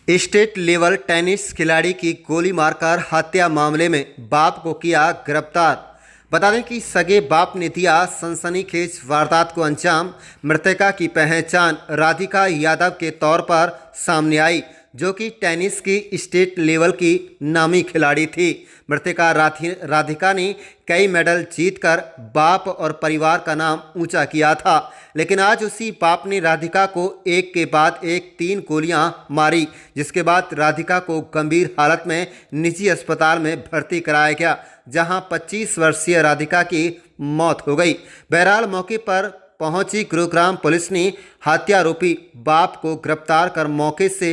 State level tennis खिलाड़ी की गोली मारकर हत्या मामले में बाप को किया गिरफ्तार। बता दें कि सगे बाप ने दिया सनसनीखेज वारदात को अंजाम। मृतका की पहचान राधिका यादव के तौर पर सामने आई, जो कि टेनिस की स्टेट लेवल की नामी खिलाड़ी थी। मृतका राधिका ने कई मेडल जीतकर बाप और परिवार का नाम ऊंचा किया था, लेकिन आज उसी बाप ने राधिका को एक के बाद एक 3 गोलियां मारी, जिसके बाद राधिका को गंभीर हालत में निजी अस्पताल में भर्ती कराया गया, जहां 25 वर्षीय राधिका की मौत हो गई। बहरहाल मौके पर पहुंची गुरुग्राम पुलिस ने हत्यारोपी बाप को गिरफ्तार कर मौके से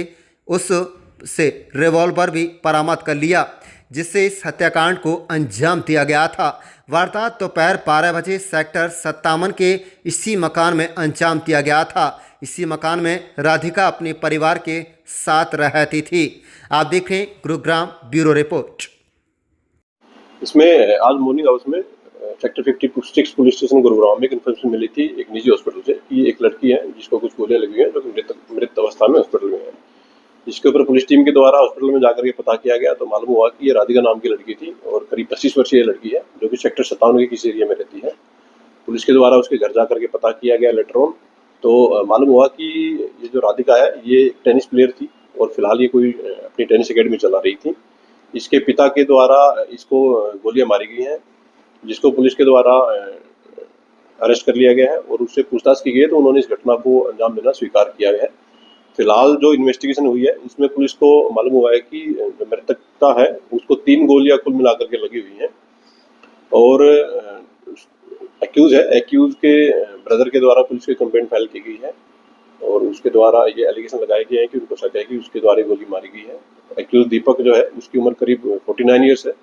उससे रिवॉल्वर भी बरामद कर लिया, जिससे इस हत्याकांड को अंजाम दिया गया था। वारदात दोपहर 12 बजे सेक्टर 57 के इसी मकान में अंजाम दिया गया था। इसी मकान में राधिका अपने परिवार के साथ रहती थी। आप देखें गुरुग्राम ब्यूरो रिपोर्ट। इसमें आज मॉर्निंग आवर्स में सेक्टर 56 पुलिस स्टेशन गुरुग्राम में एक इन्फॉर्मेशन मिली थी एक निजी हॉस्पिटल से कि एक लड़की है जिसको कुछ गोलियां लगी हैं, जो कि मृत अवस्था में हॉस्पिटल में है। जिसके ऊपर पुलिस टीम के द्वारा हॉस्पिटल में जाकर के पता किया गया तो मालूम हुआ कि ये राधिका नाम की लड़की थी और करीब 25 वर्षीय लड़की है, जो कि सेक्टर 57 के किसी एरिया में रहती है। पुलिस के द्वारा उसके घर जाकर के पता किया गया लेटर ऑन, तो मालूम हुआ कि ये जो राधिका है ये टेनिस प्लेयर थी और फिलहाल ये कोई अपनी टेनिस अकेडमी चला रही थी। इसके पिता के द्वारा इसको गोलियां मारी गई हैं, जिसको पुलिस के द्वारा अरेस्ट कर लिया गया है और उससे पूछताछ की गई है तो उन्होंने इस घटना को अंजाम देना स्वीकार किया है। फिलहाल जो इन्वेस्टिगेशन हुई है उसमें पुलिस को मालूम हुआ है कि जो मृतकता है उसको 3 गोलियां कुल मिलाकर के लगी हुई हैं और एक्यूज के ब्रदर के द्वारा पुलिस की कंप्लेंट फाइल की गई है और उसके द्वारा ये एलिगेशन लगाए गए हैं कि उनको शक है कि उसके द्वारा गोली मारी गई है। एक्यूज दीपक जो है उसकी उम्र करीब 49 ईयर्स है।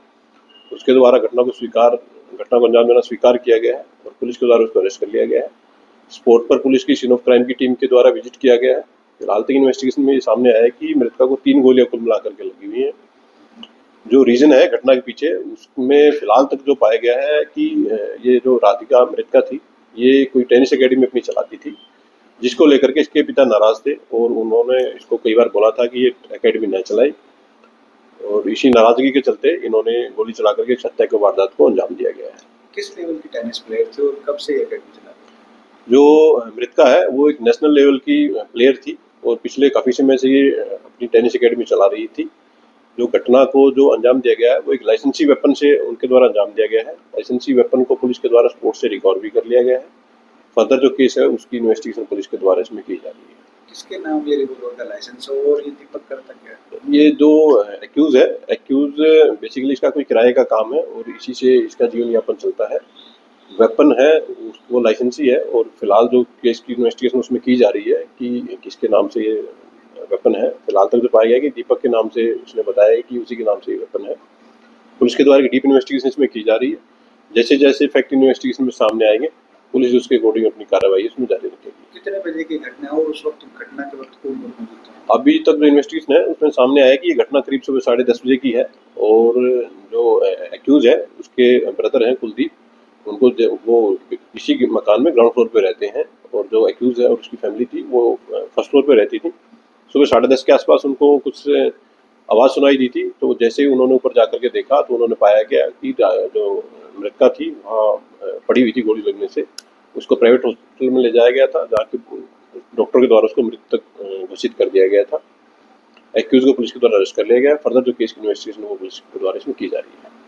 उसके द्वारा घटना को अंजाम देना स्वीकार किया गया है और पुलिस के द्वारा उसको अरेस्ट कर लिया गया है। स्पॉट पर पुलिस की सीन ऑफ क्राइम की टीम के द्वारा विजिट किया गया है। फिलहाल तक इन्वेस्टिगेशन में ये सामने आया है कि मृतका को 3 गोलियां कुल मिलाकर के लगी हुई हैं। जो रीजन है घटना के पीछे उसमें फिलहाल तक जो पाया गया है कि ये जो राधिका मृतका थी ये कोई टेनिस अकेडमी अपनी चलाती थी, जिसको लेकर के इसके पिता नाराज थे और उन्होंने इसको कई बार बोला था कि ये अकेडमी न चलाए और इसी नाराजगी के चलते इन्होंने गोली चला करके हत्या की वारदात को अंजाम दिया गया है। किस लेवल की टेनिस प्लेयर थे और कब से ये अकेडमी चला रही थी? जो मृतका है वो एक नेशनल लेवल की प्लेयर थी और पिछले काफ़ी समय से ये अपनी टेनिस अकेडमी चला रही थी। जो घटना को जो अंजाम दिया गया है वो एक लाइसेंसी वेपन से उनके द्वारा अंजाम दिया गया है। लाइसेंसी वेपन को पुलिस के द्वारा स्पोर्ट से रिकवर भी कर लिया गया है। फर्दर जो केस है उसकी इन्वेस्टिगेशन पुलिस के द्वारा इसमें की जा रही है। किसके नाम ये रिवॉल्वर का लाइसेंस और ये दीपक करता क्या है? ये जो एक्यूज बेसिकली इसका कोई किराए का काम है और इसी से इसका जीवन यापन चलता है। वेपन है वो लाइसेंसी है और फिलहाल जो केस की इन्वेस्टिगेशन उसमें की जा रही है कि किसके नाम से ये वेपन है। फिलहाल तक जो पाया गया कि दीपक के नाम से उसने बताया है कि उसी के नाम से ये वेपन है। पुलिस के द्वारा डीप इन्वेस्टिगेशन इसमें की जा रही है। जैसे जैसे फैक्ट इन्वेस्टिगेशन में सामने आएंगे पुलिस उसके अकॉर्डिंग अपनी कार्रवाई इसमें जारी रखेगी। कितने बजे की घटना है और उस वक्त घटना के वक्त कौन मौजूद था? अभी तक जो इन्वेस्टिगेशन है उसमें सामने आया कि ये घटना करीब सुबह 10:30 बजे की है और जो एक्यूज है उसके ब्रदर हैं कुलदीप, उनको वो इसी के मकान में ग्राउंड फ्लोर पे रहते हैं और जो एक्यूज है और उसकी फैमिली थी वो फर्स्ट फ्लोर पे रहती थी। सुबह 10:30 के आसपास उनको कुछ आवाज़ सुनाई दी थी, तो जैसे ही उन्होंने ऊपर जाकर के देखा तो उन्होंने पाया गया कि जो मृतका थी वहाँ पड़ी हुई थी गोली लगने से। उसको प्राइवेट हॉस्पिटल में ले जाया गया था जहाँ के डॉक्टर के द्वारा उसको मृतक घोषित कर दिया गया था। एक्यूज को पुलिस के द्वारा अरेस्ट कर लिया गया। फर्दर जो केस की इन्वेस्टिगेशन वो पुलिस के द्वारा इसमें की जा रही है।